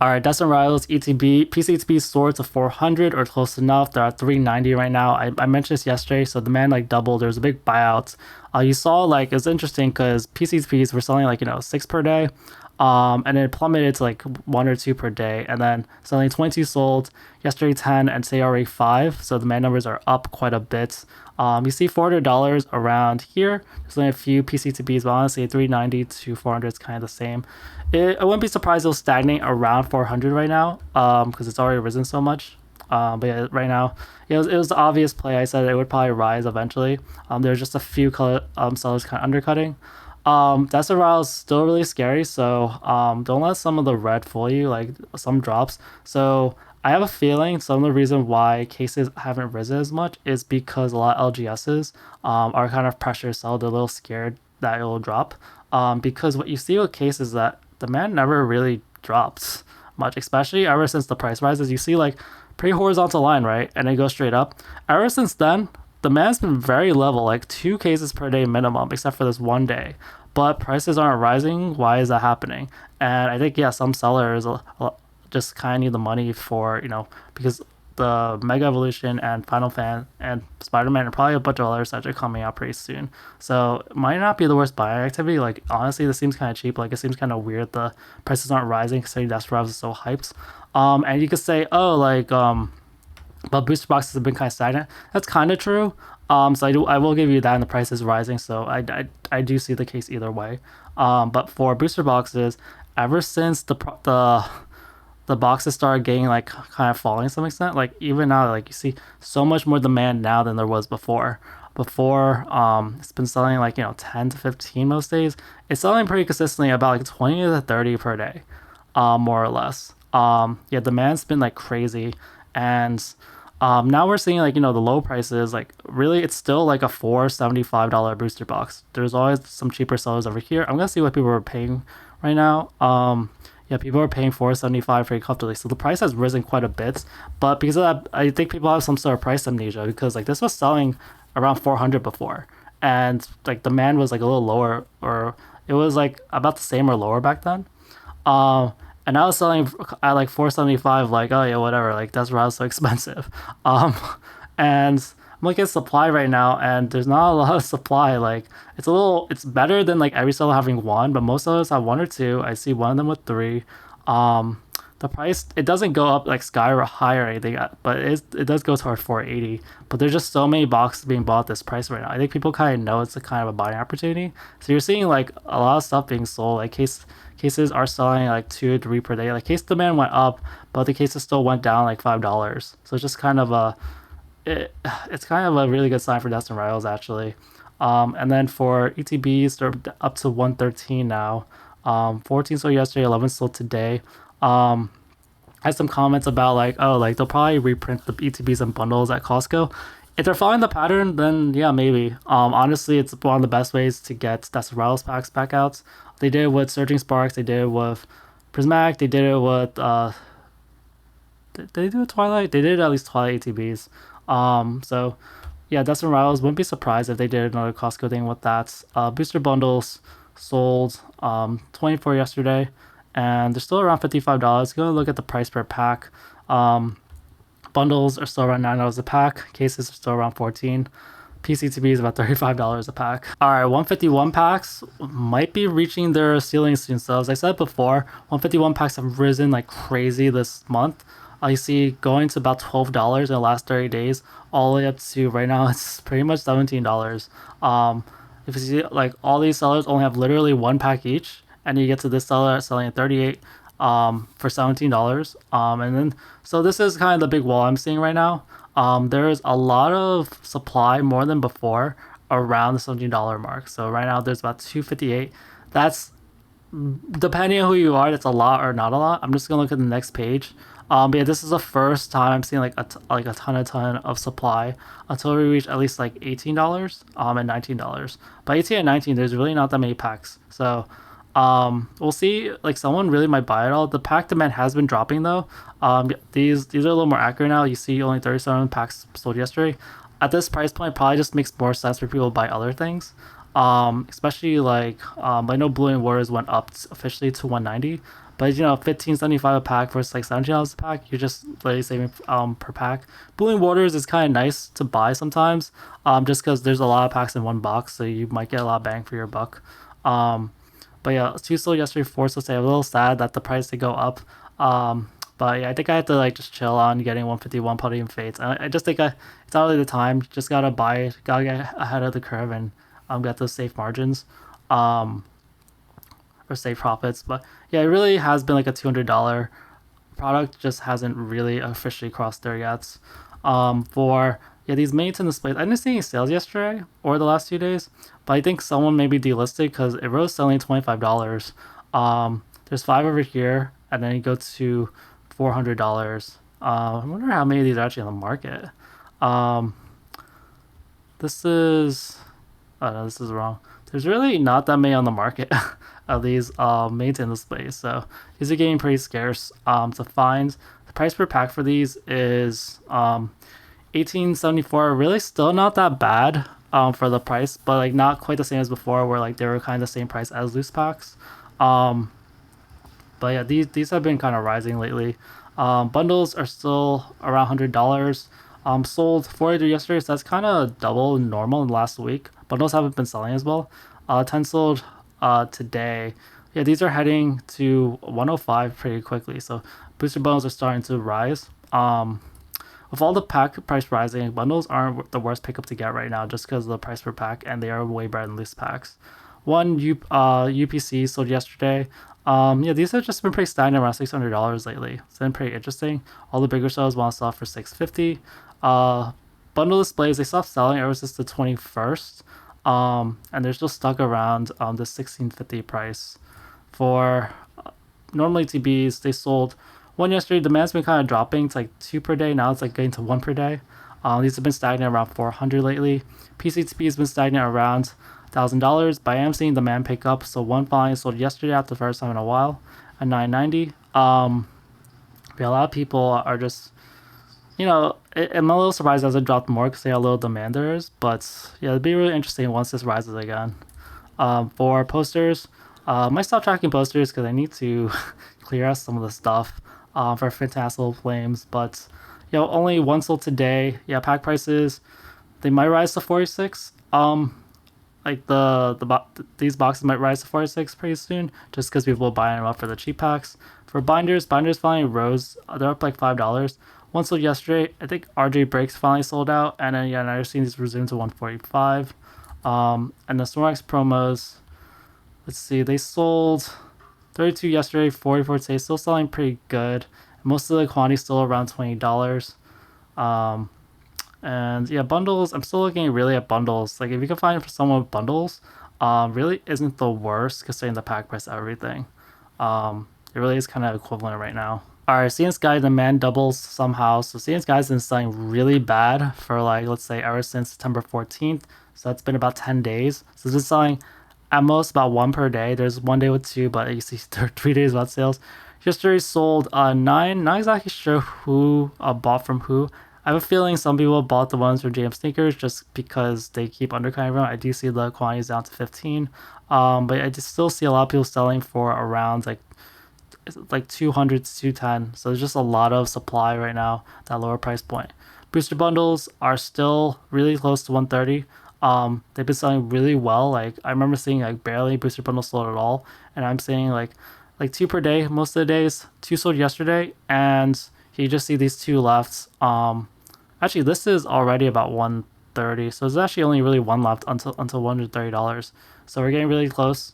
Alright, Destined Rivals, ETB, PCTB soared to 400 or close enough. They're at 390 right now. I mentioned this yesterday, so demand like doubled. There's a big buyout. You saw like it's interesting because PCTBs were selling like 6 per day, and it plummeted to like 1 or 2 per day, and then suddenly 22 sold yesterday, 10, and today already 5. So demand numbers are up quite a bit. You see $400 around here. There's only a few PCTBs, but honestly, 390 to 400 is kind of the same. I wouldn't be surprised it'll stagnate around 400 right now, because it's already risen so much. But yeah, right now, it was the obvious play. I said it would probably rise eventually. There's just a few sellers kind of undercutting. Desert Route is still really scary, so don't let some of the red fool you, like some drops. So I have a feeling some of the reason why cases haven't risen as much is because a lot of LGSs are kind of pressure sell. They're a little scared that it will drop. Because what you see with cases is that demand never really drops much, especially ever since the price rises. You see like pretty horizontal line, right? And it goes straight up. Ever since then, demand's been very level, like 2 cases per day minimum, except for this one day. But prices aren't rising. Why is that happening? And I think, yeah, some sellers just kind of need the money for, because the Mega Evolution and Final Fan and Spiderman and probably a bunch of other sets are coming out pretty soon. So it might not be the worst buying activity. Like honestly, this seems kind of cheap. Like it seems kind of weird the prices aren't rising considering Death Revs is so hyped. And you could say, oh, like but booster boxes have been kind of stagnant. That's kind of true. So I will give you that, and the price is rising. So I do see the case either way. But for booster boxes, ever since the boxes started getting like kind of falling to some extent, like even now, like you see so much more demand now than there was before. Before, it's been selling like 10 to 15 most days. It's selling pretty consistently about like 20 to 30 per day, more or less. Yeah, demand's been like crazy, and now we're seeing like the low prices. Like really, it's still like a $475 booster box. There's always some cheaper sellers over here. I'm gonna see what people are paying right now. Yeah, people are paying $475 pretty comfortably. So the price has risen quite a bit, but because of that, I think people have some sort of price amnesia because like this was selling around 400 before, and like demand was like a little lower, or it was like about the same or lower back then. Um, and I was selling at like 475, like, oh yeah, whatever, like that's why it's so expensive. Um, and I'm looking at supply right now, and there's not a lot of supply. Like it's better than like every seller having one, but most of us have 1 or 2. I see one of them with 3. Um, the price it doesn't go up like sky or high or anything, but it does go toward 480. But there's just so many boxes being bought at this price right now. I think people kind of know it's a kind of a buying opportunity. So you're seeing like a lot of stuff being sold. Like cases are selling like 2 or 3 per day. Like case demand went up, but the cases still went down like $5. So it's just kind of it's kind of a really good sign for Destined Rivals actually. And then for ETBs, they're up to 113 now. 14 sold yesterday, 11 sold today. I had some comments about like, oh, like they'll probably reprint the ETBs and bundles at Costco. If they're following the pattern, then yeah, maybe. Honestly, it's one of the best ways to get Destined Rivals packs back out. They did it with Surging Sparks. They did it with Prismatic. They did it with did they do it Twilight? They did at least Twilight ATBs. So yeah, Destined Rivals wouldn't be surprised if they did another Costco thing with that. Booster bundles sold 24 yesterday, and they're still around $55. Go look at the price per pack. Bundles are still around $9 a pack. Cases are still around 14. PCTB is about $35 a pack. All right, 151 packs might be reaching their ceiling soon. So as I said before, 151 packs have risen like crazy this month. I see going to about $12 in the last 30 days, all the way up to right now it's pretty much $17. If you see like all these sellers only have literally 1 pack each, and you get to this seller selling at 38 for $17. And then so this is kind of the big wall I'm seeing right now. There's a lot of supply more than before around the $17 mark. So right now there's about 258. That's depending on who you are, that's a lot or not a lot. I'm just gonna look at the next page. But yeah, this is the first time I'm seeing like a ton of supply until we reach at least like $18 and $19. By 18 and 19, there's really not that many packs. So we'll see. Like someone really might buy it all. The pack demand has been dropping though. These are a little more accurate now. You see only 37 packs sold yesterday. At this price point, it probably just makes more sense for people to buy other things. Especially like I know Blue and Warriors went up officially to 190, But you know, 15.75 a pack versus like $17 a pack, you're just literally saving per pack. Booling Waters is kind of nice to buy sometimes, just because there's a lot of packs in one box, so you might get a lot of bang for your buck. Um, but yeah, 2 sold yesterday, 4 sold today. I'm a little sad that the price did go up. But yeah, I think I have to like just chill on getting 151 Paldean Fates. I just think it's not really the time. Just gotta buy it, gotta get ahead of the curve and get those safe margins, um, or safe profits. But yeah, it really has been like a $200 product. Just hasn't really officially crossed there yet. For yeah, these mains and displays, I didn't see any sales yesterday or the last 2 days, but I think someone maybe delisted because it rose selling $25. There's 5 over here, and then you go to $400. I wonder how many of these are actually on the market. Um, this is, oh no, this is wrong. There's really not that many on the market of these maintenance displays, so these are getting pretty scarce to find. The price per pack for these is 18.74. Really, still not that bad for the price, but like not quite the same as before, where like they were kind of the same price as loose packs. Um, but yeah, these have been kind of rising lately. Bundles are still around $100. Sold 43 yesterday, so that's kind of double normal in the last week. Bundles haven't been selling as well. 10 sold today. Yeah, these are heading to 105 pretty quickly. So booster bundles are starting to rise. With all the pack price rising, bundles aren't the worst pickup to get right now, just because of the price per pack, and they are way better than loose packs. One UPC sold yesterday. Yeah, these have just been pretty stagnant around $600 lately. It's been pretty interesting. All the bigger sales want to sell for $650. Bundle displays, they stopped selling ever since the 21st. And they're still stuck around the $1650 price. For normally TBs, they sold one yesterday. Demand's been kind of dropping. It's like 2 per day. Now it's like getting to 1 per day. These have been stagnant around 400 lately. PCTP has been stagnant around $1,000, but I am seeing demand pick up. So one finally sold yesterday after the first time in a while at $990. But a lot of people are just, you know, I'm a little surprised as it dropped more because they have little demand there is. But yeah, it'd be really interesting once this rises again. For posters, I might stop tracking posters because I need to clear out some of the stuff for Phantasmal Flames. But you know, only one sold today. Yeah, pack prices, they might rise to 46. Like these boxes might rise to 46 pretty soon, just because people are buying them up for the cheap packs. For binders finally rose. They're up like $5. One sold yesterday. I think RJ Breaks finally sold out, and then yeah, now you're seeing these resume to 145. And the Snorlax promos, let's see, they sold 32 yesterday, 44 today, still selling pretty good. Most of the quantity still around $20. And yeah, bundles, I'm still looking really at bundles. Like if you can find for someone with bundles, really isn't the worst considering the pack price of everything. It really is kind of equivalent right now. Alright, CN Sky demand doubles somehow. So CN Sky's been selling really bad for like, let's say ever since September 14th. So that's been about 10 days. So it's been selling at most about 1 per day. There's 1 day with 2, but you see 3 days without sales. Yesterday sold 9. Not exactly sure who bought from who. I have a feeling some people bought the ones from JM Sneakers just because they keep undercutting everyone. I do see the quantities down to 15. But I just still see a lot of people selling for around like 200 to 210. So there's just a lot of supply right now, that lower price point. Booster bundles are still really close to 130. They've been selling really well. Like I remember seeing like barely booster bundles sold at all, and I'm seeing like 2 per day most of the days. 2 sold yesterday, and you just see these 2 left. Actually, this is already about 130, so there's actually only really 1 left until $130. So we're getting really close.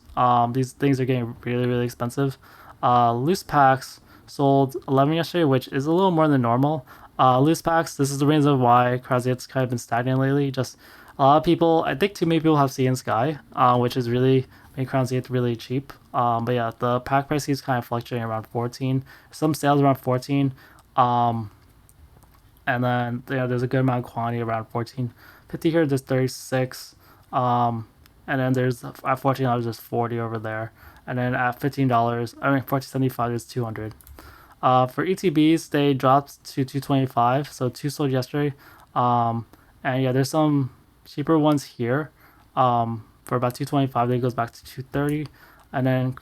These things are getting really expensive. Loose packs sold 11 yesterday, which is a little more than normal. Loose packs, this is the reason why Krasiet's kind of been stagnant lately. Just a lot of people, I think too many people have CN Sky, which is really made Krasiet really cheap. But yeah, the pack price is kind of fluctuating around 14. Some sales around 14. And then there's a good amount of quantity around 14.50 here. There's 36. And then there's at $14 there's 40 over there. And then at $15, I mean $14.75 is 200. For ETBs, they dropped to 225, so 2 sold yesterday. And yeah, there's some cheaper ones here. For about 225, then it goes back to 230, and then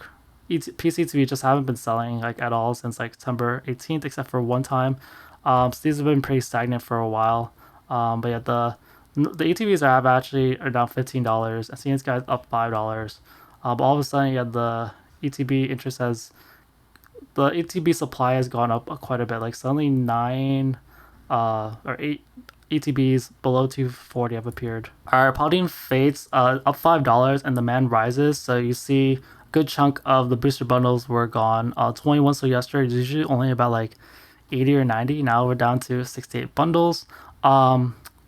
PCTV just haven't been selling like at all since like September 18th, except for one time. So these have been pretty stagnant for a while. But yeah, the ETBs I have actually are down $15. I see this guy's up $5. But all of a sudden, yeah, the ETB interest has the ETB supply has gone up quite a bit. Like suddenly nine or eight ETBs below 240 have appeared. Our Paldean Fates up $5 and demand rises. So you see a good chunk of the booster bundles were gone. 21 so yesterday is usually only about like 80 or 90. Now we're down to 68 bundles.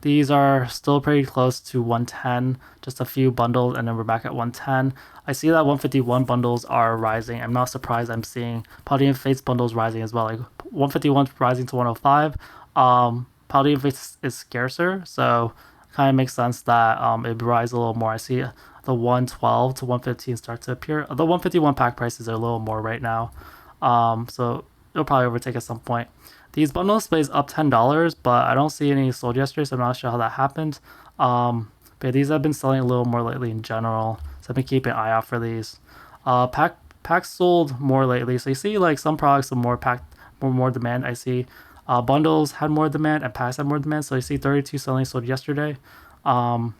These are still pretty close to 110, just a few bundles, and then we're back at 110. I see that 151 bundles are rising. I'm not surprised. I'm seeing Paldean Fates bundles rising as well. Like 151 rising to 105. Paldean Fates is scarcer, so kind of makes sense that it rise a little more. I see the 112 to 115 start to appear. The 151 pack prices are a little more right now, so it'll probably overtake at some point. These bundle displays up $10, but I don't see any sold yesterday, so I'm not sure how that happened. But these have been selling a little more lately in general, so I've been keeping an eye out for these. Packs sold more lately, so you see like some products have more demand. I see bundles had more demand and packs had more demand. So you see 32 selling sold yesterday, and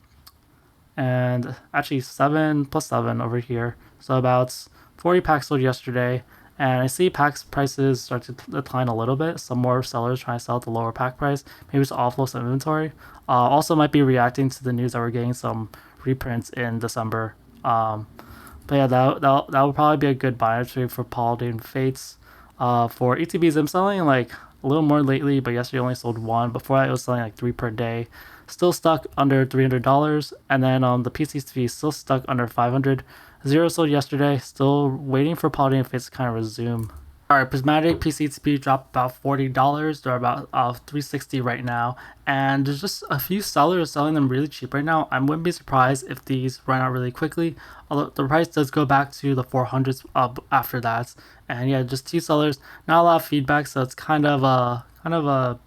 actually 7 plus 7 over here. So about 40 packs sold yesterday. And I see packs prices start to decline a little bit. Some more sellers trying to sell at the lower pack price, maybe to offload some inventory. Also might be reacting to the news that we're getting some reprints in December. But yeah, that would probably be a good buy trade for Paldean Fates. For ETBs, I'm selling like a little more lately, but yesterday only sold one. Before that, it was selling like 3 per day. Still stuck under $300, and then the PCTV still stuck under 500. Zero sold yesterday. Still waiting for Paldean Fates to kind of resume. Alright, Prismatic PCTP dropped about $40. They're about 360 right now, and there's just a few sellers selling them really cheap right now. I wouldn't be surprised if these run out really quickly. Although the price does go back to the 400s after that, and yeah, just two sellers. Not a lot of feedback, so it's kind of a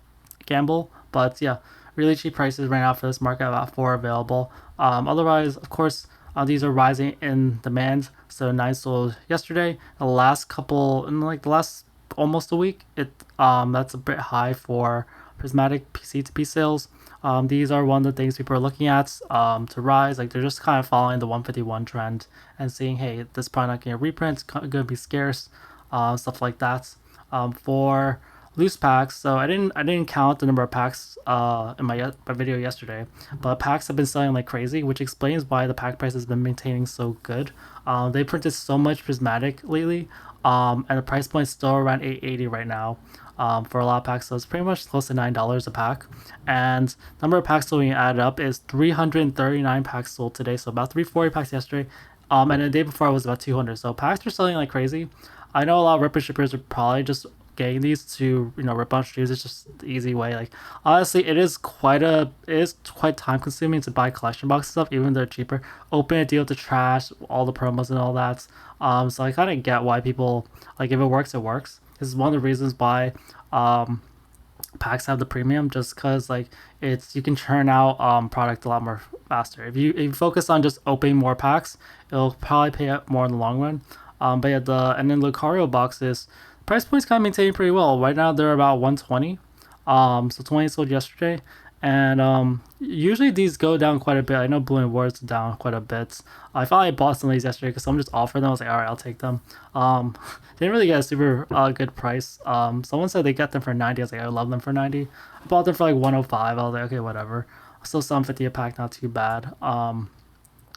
gamble. But yeah, really cheap prices right now for this market. About 4 available. Otherwise, of course. These are rising in demand. So 9 sold yesterday. The last couple, in like the last almost a week, that's a bit high for prismatic PCTP sales. These are one of the things people are looking at to rise. Like they're just kind of following the 151 trend and seeing, hey, this probably not getting a reprint. It's going to be scarce, stuff like that. For loose packs, so I didn't count the number of packs in my video yesterday, but packs have been selling like crazy, which explains why the pack price has been maintaining so good. They printed so much prismatic lately, and the price point is still around 880 right now. For a lot of packs, so it's pretty much close to $9 a pack. And number of packs sold added up is 339 packs sold today, so about 340 packs yesterday. And the day before it was about 200. So packs are selling like crazy. I know a lot of ripper shippers are probably just getting these to rip on streams. It's just the easy way. Like honestly, it is quite time consuming to buy collection box stuff, even though they're cheaper. Open a deal to trash all the promos and all that. So I kind of get why people like, if it works, it works. This is one of the reasons why packs have the premium, just because like you can churn out product a lot more faster. If you focus on just opening more packs, it'll probably pay up more in the long run. But yeah, and then Lucario boxes, price points kind of maintaining pretty well. Right now they're about 120. So 20 sold yesterday, and usually these go down quite a bit. I know Blue and Wards down quite a bit. I finally bought some of these yesterday because someone just offered them. I was like, all right, I'll take them. Didn't really get a super good price. Someone said they got them for 90. I was like, I love them for 90. I bought them for like 105. I was like, okay, whatever. Still 750 a pack, not too bad.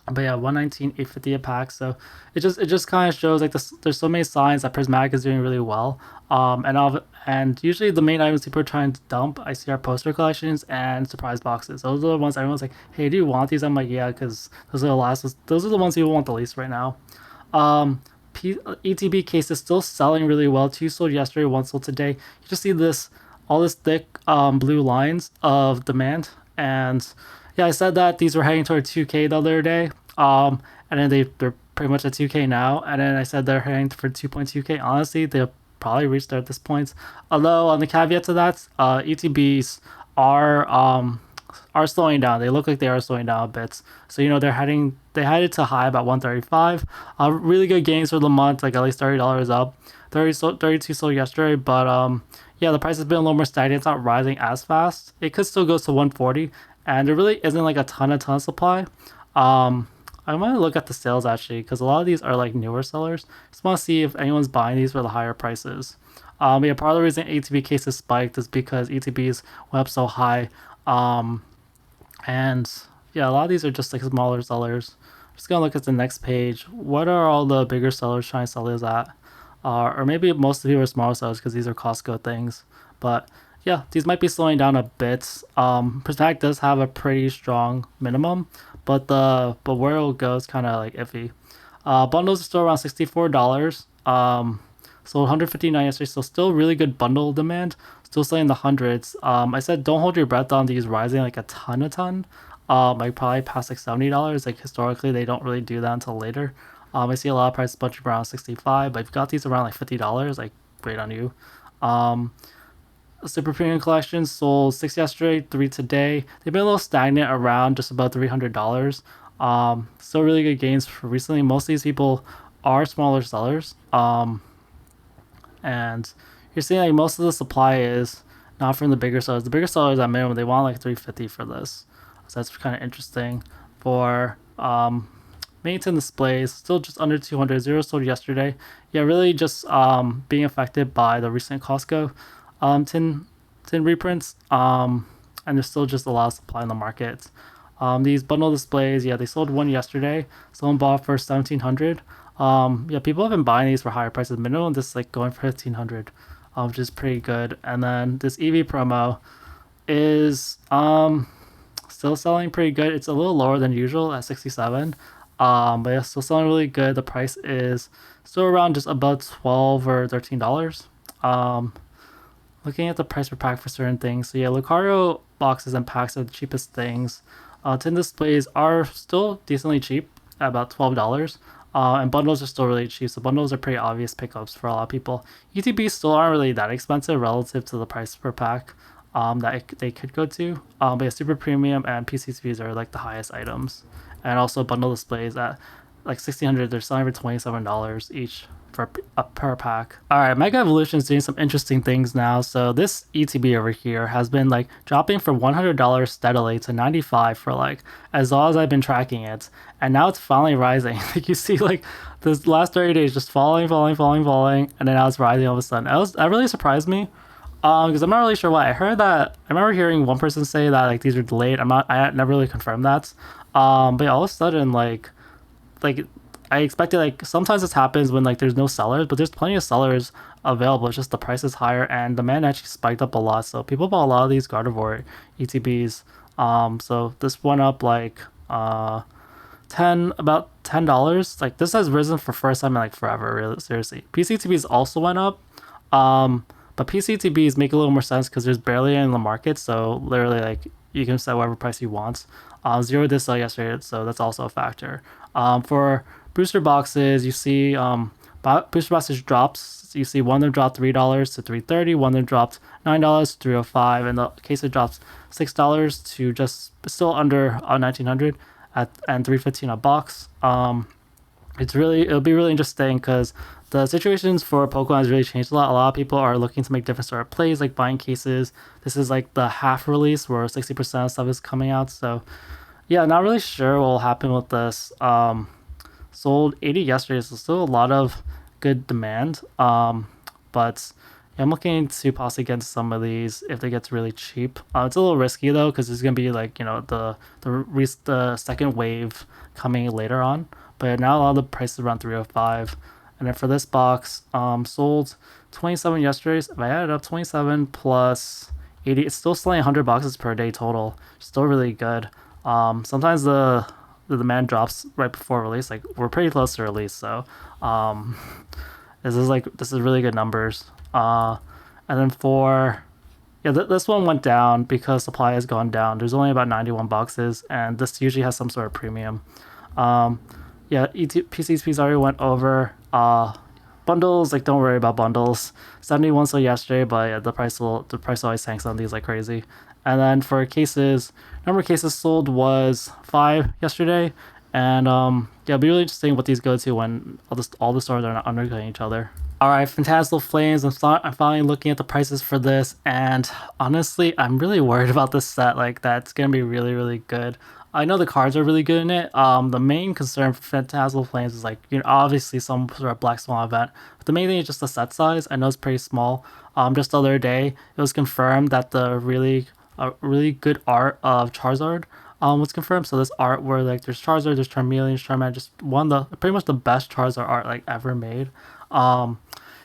But yeah, 119, 850 a pack. So it just kind of shows like there's so many signs that Prismatic is doing really well. And usually the main items people are trying to dump, I see, are poster collections and surprise boxes. Those are the ones everyone's like, hey, do you want these? I'm like, yeah, because those are the ones people want the least right now. ETB case is still selling really well. 2 sold yesterday, 1 sold today. You just see all this thick blue lines of demand. And yeah, I said that these were heading toward 2K the other day. And then they're pretty much at 2K now. And then I said they're heading for 2.2K. Honestly, they'll probably reach there at this point. Although on the caveat to that, ETBs are slowing down. They look like they are slowing down a bit. So they're heading they had it to high about 135. Really good gains for the month, like at least $30 up. 32 sold yesterday, but yeah, the price has been a little more stagnant. It's not rising as fast. It could still go to 140, and there really isn't like a ton of supply. I want to look at the sales actually, because a lot of these are like newer sellers. Just want to see if anyone's buying these for the higher prices. Yeah, part of the reason ATB cases spiked is because ETBs went up so high. And yeah, a lot of these are just like smaller sellers. Just gonna look at the next page. What are all the bigger sellers trying to sell these at? Or maybe most of the people are smaller sellers because these are Costco things. But yeah, these might be slowing down a bit. Prismatic does have a pretty strong minimum, but where it'll go is kind of like iffy. Bundles are still around $64. Sold 159 yesterday, so still really good bundle demand. Still selling the hundreds. I said don't hold your breath on these rising like a ton. Like probably past like $70. Like historically, they don't really do that until later. I see a lot of prices bunching around 65, but if you got these around like $50, like great on you. Super premium collection sold 6 yesterday, 3 today. They've been a little stagnant around just about $300. Still really good gains for recently. Most of these people are smaller sellers. And you're seeing like most of the supply is not from the bigger sellers. The bigger sellers at minimum, they want like 350 for this. So that's kind of interesting. For Maintain displays, still just under 200. Zero sold yesterday. Yeah, really just being affected by the recent Costco tin reprints. And there's still just a lot of supply in the market. These bundle displays, yeah, they sold one yesterday. Someone bought for 1,700. Yeah, people have been buying these for higher prices. Minimum, this is like going for 1,500, which is pretty good. And then this EV promo is still selling pretty good. It's a little lower than usual at 67. But yeah, still selling really good. The price is still around just about $12 or $13. Looking at the price per pack for certain things. So yeah, Lucario boxes and packs are the cheapest things. Tin displays are still decently cheap at about $12. And bundles are still really cheap. So bundles are pretty obvious pickups for a lot of people. ETBs still aren't really that expensive relative to the price per pack they could go to. But yeah, super premium and PCCs are like the highest items. And also bundle displays at like 1,600. They're selling for $27 each for per pack. All right, Mega Evolution is doing some interesting things now. So this ETB over here has been like dropping from $100 steadily to 95 for like as long as I've been tracking it, and now it's finally rising. Like you see, like this last 30 days just falling, and then now it's rising all of a sudden. That really surprised me. Because I'm not really sure why. I remember hearing one person say that like these are delayed. I never really confirmed that. But yeah, all of a sudden like I expected, like sometimes this happens when like there's no sellers, but there's plenty of sellers available. It's just the price is higher and demand actually spiked up a lot. So people bought a lot of these Gardevoir ETBs. So this went up like about $10. Like this has risen for first time in like forever, really seriously. PCTBs also went up. But PCTBs make a little more sense because there's barely any in the market, so literally like you can set whatever price you want. Zero did sell yesterday, so that's also a factor. For booster boxes, you see booster boxes drops. You see one of them dropped $3 to $3.30, one of them dropped $9 to $3.05, and the case it drops $6 to just still under $1,900 and $3.15 a box. It'll be really interesting because the situations for Pokemon has really changed a lot. A lot of people are looking to make different sort of plays, like buying cases. This is like the half release where 60% of stuff is coming out. So yeah, not really sure what will happen with this. Sold 80 yesterday, so still a lot of good demand. But yeah, I'm looking to possibly get into some of these if they get really cheap. It's a little risky though because it's gonna be like the second wave coming later on. But now a lot of the prices around 305. And then for this box, sold 27 yesterday. So if I added up 27 plus 80, it's still selling 100 boxes per day total. Still really good. Sometimes the demand drops right before release. Like we're pretty close to release, so this is really good numbers. And then this one went down because supply has gone down. There's only about 91 boxes, and this usually has some sort of premium. PCs already went over. Bundles, like don't worry about bundles. 71 sold yesterday, but yeah, the price always tanks on these like crazy. And then for cases, number of cases sold was 5 yesterday, And yeah, it'll be really interesting what these go to when all the stores are not undercutting each other. All right, Phantasmal Flames. I'm finally looking at the prices for this, and honestly, I'm really worried about this set. Like, that's gonna be really, really good. I know the cards are really good in it. The main concern for Phantasmal Flames is like, obviously some sort of Black Swan event, but the main thing is just the set size. I know it's pretty small. Just the other day, it was confirmed that the really good art of Charizard was confirmed. So this art where like there's Charizard, there's Charmeleon, Charmander, just one of the pretty much the best Charizard art like ever made. Um,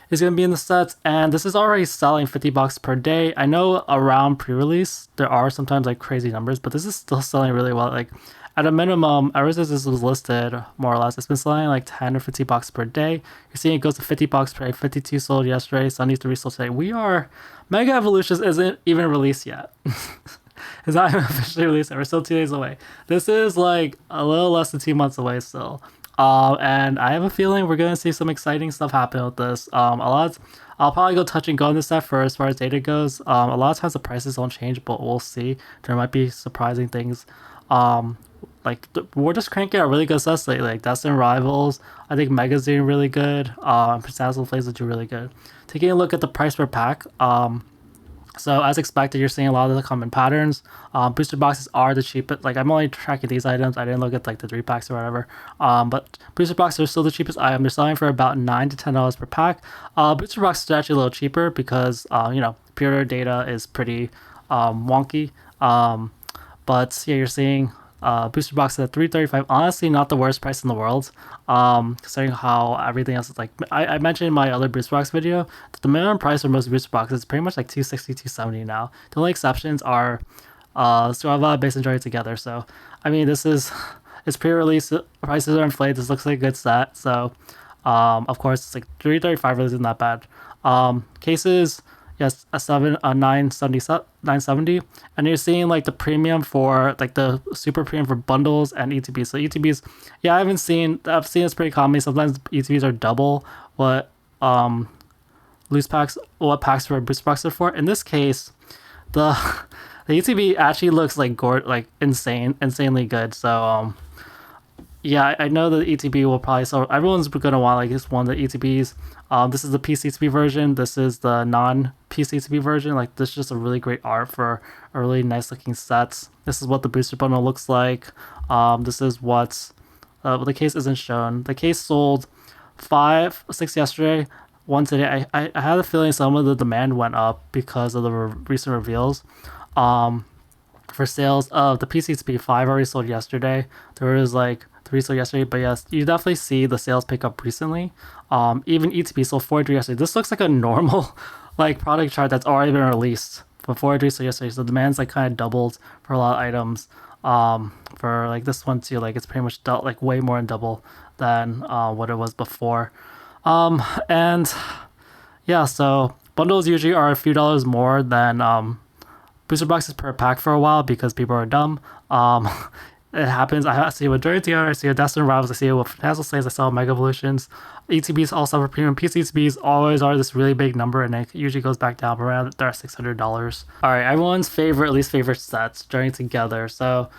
is going to be in the sets, and this is already selling 50 bucks per day. I know around pre-release there are sometimes like crazy numbers, but this is still selling really well. Like at a minimum, ever since this was listed, more or less, it's been selling like 10 or 50 bucks per day. You're seeing it goes to 50 bucks per day. 52 sold yesterday, Sunday 3 sold today. We are Mega Evolutions isn't even released yet. It's not even officially released. We're still 2 days away. This is like a little less than 2 months away still. And I have a feeling we're gonna see some exciting stuff happen with this. I'll probably go touch and go on this set for as far as data goes. A lot of times the prices don't change, but we'll see. There might be surprising things. We're just cranking out really good sets lately. Like Destined Rivals, I think Mega's doing really good. Phantasmal Flames will do really good. Taking a look at the price per pack. So as expected, you're seeing a lot of the common patterns. Booster boxes are the cheapest. Like I'm only tracking these items. I didn't look at like the 3 packs or whatever. But booster boxes are still the cheapest item. They're selling for about $9 to $10 per pack. Booster boxes are actually a little cheaper because pre-order data is pretty wonky. But yeah, you're seeing booster box at $335. Honestly, not the worst price in the world. Considering how everything else is like. I mentioned in my other booster box video that the minimum price for most booster boxes is pretty much like 260, 270 now. The only exceptions are Strava, Base and Joy together. So I mean, this is it's pre-release. Prices are inflated. This looks like a good set. So of course, it's like $335 really isn't that bad. Cases. Yes, a 970, and you're seeing like the premium for like the super premium for bundles and ETBs. So ETBs, yeah, I've seen it's pretty common. Sometimes ETBs are double what loose packs, what packs for booster boxes are for. In this case, the the ETB actually looks like insanely good. So yeah, I know the ETB will probably sell. Everyone's gonna want like this one of the ETBs. This is the PCTB version. This is the non-PCTB version. Like this is just a really great art for a really nice looking sets. This is what the booster bundle looks like. This is what the case isn't shown. The case sold 6 yesterday, 1 today. I had a feeling some of the demand went up because of the recent reveals. For sales of the PCTB 5 already sold yesterday. There was like 3 sold yesterday, but yes, you definitely see the sales pick up recently. Even ETB sold 43 yesterday. This looks like a normal like product chart that's already been released. But 43 sold yesterday, so demand's like kind of doubled for a lot of items. For like this one too, like it's pretty much like way more than double than what it was before. And yeah, so bundles usually are a few dollars more than booster boxes per pack for a while because people are dumb. It happens. I see it with Dirty Together, I see it with Destined Rivals, I see it with Phantasmal Flames, I saw Mega Evolutions. ETBs also for premium. PCTBs always are this really big number, and it usually goes back down around they're $600. All right, everyone's least favorite sets, Journey Together. So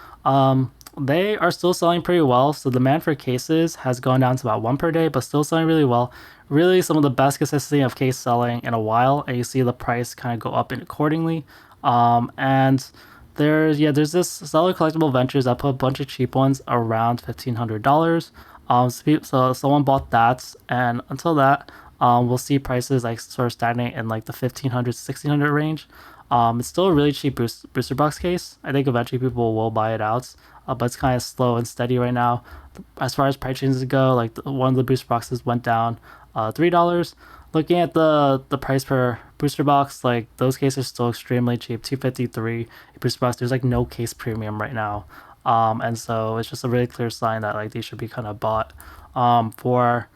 they are still selling pretty well. So demand for cases has gone down to about 1 per day, but still selling really well. Really some of the best consistency of case selling in a while, and you see the price kind of go up accordingly. And there's this seller collectible ventures that put a bunch of cheap ones around $1,500. So someone bought that, and until that, we'll see prices like sort of stagnate in like the 1,500 to 1,600 range. It's still a really cheap booster box case. I think eventually people will buy it out, but it's kind of slow and steady right now. As far as price changes go, like one of the booster boxes went down $3. Looking at the price per booster box, like those cases are still extremely cheap, $253 booster box. There's like no case premium right now, and so it's just a really clear sign that like these should be kind of bought. For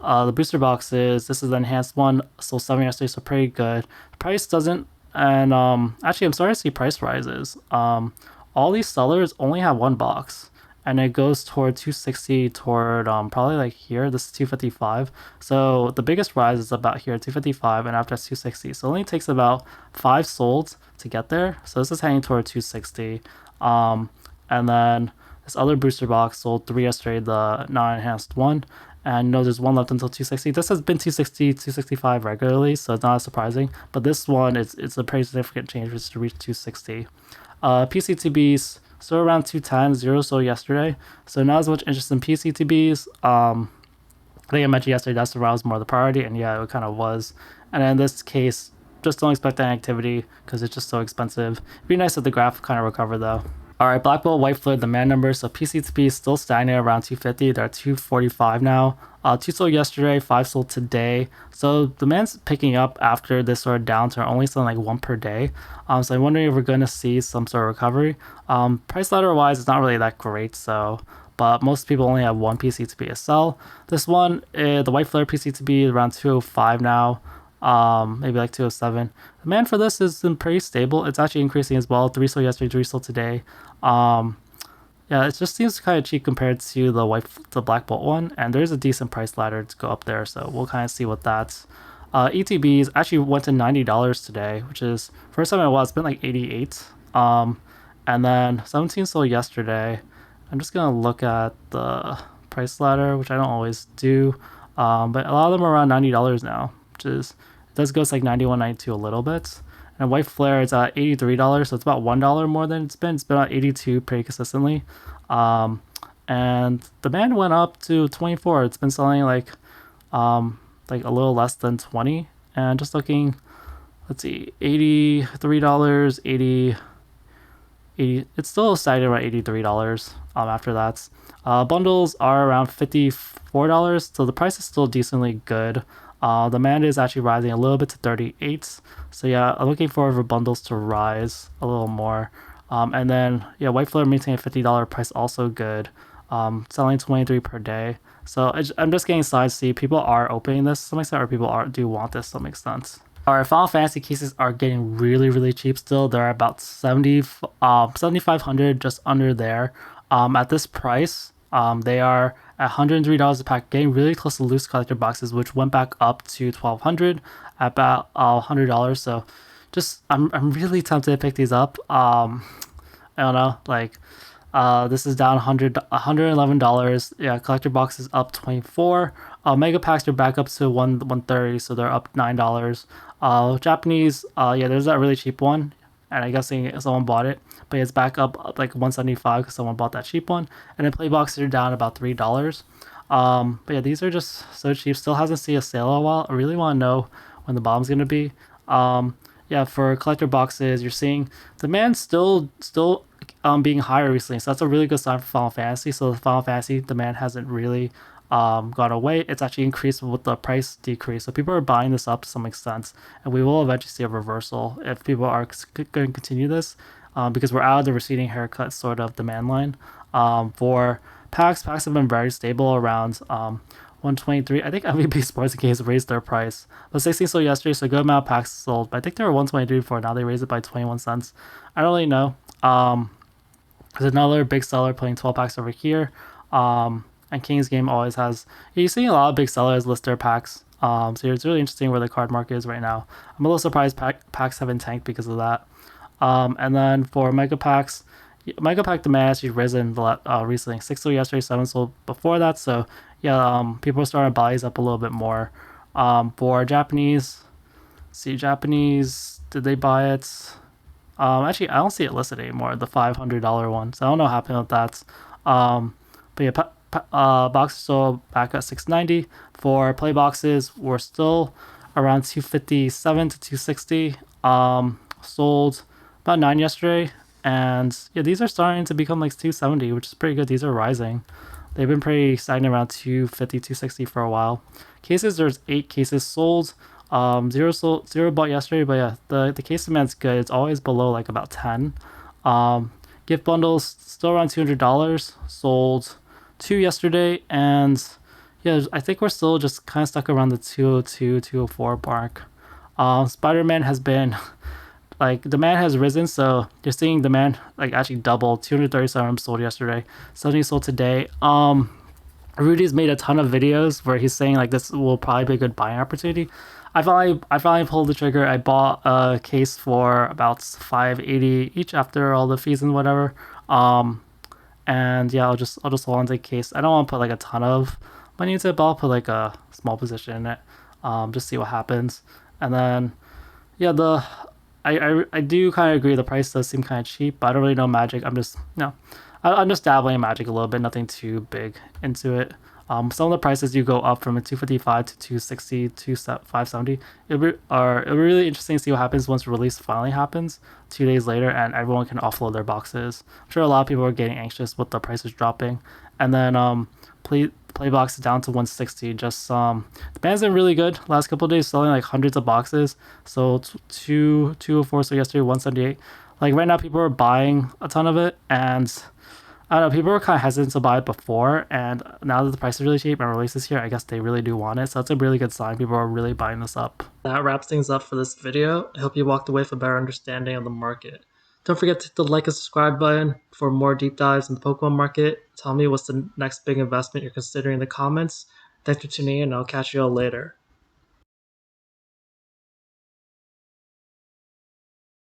the booster boxes, this is the enhanced one, sold 7 yesterday, so pretty good. The price doesn't, and actually I'm starting to see price rises. All these sellers only have 1 box. And it goes toward 260 toward probably like here. This is 255. So the biggest rise is about here, 255, and after that's 260. So it only takes about 5 sold to get there. So this is heading toward 260. And then This other booster box sold 3 yesterday, the non-enhanced one. And no, there's one left until 260. This has been 260, 265 regularly, so it's not surprising. But this one, it's a pretty significant change, which is to reach 260. PCTBs still around 210, zero sold yesterday. So not as much interest in PCTBs. I think I mentioned yesterday that's was more the priority, and yeah, it kind of was. And in this case, just don't expect any activity because it's just so expensive. It'd be nice if the graph kind of recovered though. All right, Black Bolt, White Flare, demand numbers. So PCTP is still stagnant around 250. They're at 245 now. 2 sold yesterday, 5 sold today. So demand's picking up after this sort of downturn, only selling like 1 per day. So I'm wondering if we're going to see some sort of recovery. Price ladder wise, it's not really that great. So, but most people only have one PCTP to sell. This one, the White Flare PCTP is around 205 now. Maybe like 207. Demand for this has been pretty stable. It's actually increasing as well. 3 sold yesterday, 3 sold today. Yeah, it just seems kind of cheap compared to the Black Bolt one, and there's a decent price ladder to go up there, so we'll kind of see what that's. ETBs actually went to $90 today, which is first time it was. It's been like 88. And then 17 sold yesterday. I'm just gonna look at the price ladder, which I don't always do, but a lot of them are around $90 now, which is it does go to like 91, 92 a little bit. And White Flare is at $83, so it's about $1 more than it's been. It's been at 82 pretty consistently. And demand went up to 24. It's been selling like a little less than 20. And just looking, let's see, $83, 80, it's still stagnant around $83 after that. Bundles are around $54, so the price is still decently good. Demand is actually rising a little bit to 38. So yeah, I'm looking forward for bundles to rise a little more. And then yeah, White Flare maintaining a $50 price, also good. Selling 23 per day. So I'm just getting sides to see people are opening this to some extent, or people do want this to some extent. Alright, Final Fantasy cases are getting really cheap still. They're about 7,500, just under there. At this price, they are at $103 a pack, getting really close to loose collector boxes, which went back up to $1,200 at about $100. So just I'm really tempted to pick these up. I don't know, like this is down $111. Yeah, collector boxes up 24. Mega packs are back up to 130, so they're up $9. Japanese, yeah, there's that really cheap one, and I guess someone bought it, but it's back up like 175 because someone bought that cheap one. And then play boxes are down about $3. But yeah, these are just so cheap. Still hasn't seen a sale in a while. I really want to know when the bottom's gonna be. Yeah, for collector boxes, you're seeing demand still being higher recently, so that's a really good sign for Final Fantasy. So the Final Fantasy demand hasn't really gone away. It's actually increased with the price decrease, so people are buying this up to some extent, and we will eventually see a reversal if people are going to continue this, because we're out of the receding haircut sort of demand line. For packs have been very stable around 123. I think MVP Sports and Games raised their price. But 16 sold yesterday, so a good amount of packs sold. But I think they were 123 before. Now they raised it by 21 cents. I don't really know. There's another big seller playing 12 packs over here. And King's Game always has. You're seeing a lot of big sellers list their packs. So it's really interesting where the card market is right now. I'm a little surprised packs haven't tanked because of that. And then for Mega Packs, Mega Pack demand actually risen recently. 6 sold yesterday, 7 sold before that. So yeah, people are starting to buy these up a little bit more. For Japanese, Japanese, did they buy it? Actually, I don't see it listed anymore, the $500 one. So I don't know what happened with that. But yeah, boxes sold back at $690. For play boxes, we're still around $257 to $260. Sold about 9 yesterday. And yeah, these are starting to become like $270, which is pretty good. These are rising. They've been pretty stagnant around $250, $260 for a while. Cases, there's 8 cases sold. Zero bought yesterday, but yeah, the case demand's good. It's always below like about 10. Gift bundles still around $200. Sold 2 yesterday, and yeah, I think we're still just kind of stuck around the 202, 204 mark. Spiderman has been like demand has risen, so you're seeing demand like actually double. 237 sold yesterday, 70 sold today. Rudy's made a ton of videos where he's saying like this will probably be a good buying opportunity. I finally pulled the trigger. I bought a case for about $580 each after all the fees and whatever. And And yeah, I'll just hold on to the case. I don't want to put like a ton of money into it, but I'll put like a small position in it, just see what happens. And then yeah, I do kind of agree. The price does seem kind of cheap, but I don't really know Magic. I'm just I'm just dabbling in Magic a little bit, nothing too big into it. Some of the prices do go up from a 255 to 260 to 570. It'll be really interesting to see what happens once release finally happens 2 days later and everyone can offload their boxes. I'm sure a lot of people are getting anxious with the prices dropping. And then play boxes down to 160. Just the band's been really good last couple of days, selling like hundreds of boxes. So 204, so yesterday 178. Like right now people are buying a ton of it, and I don't know, people were kind of hesitant to buy it before, and now that the price is really cheap and releases here, I guess they really do want it. So that's a really good sign. People are really buying this up. That wraps things up for this video. I hope you walked away with a better understanding of the market. Don't forget to hit the like and subscribe button for more deep dives in the Pokemon market. Tell me what's the next big investment you're considering in the comments. Thanks for tuning in, and I'll catch you all later.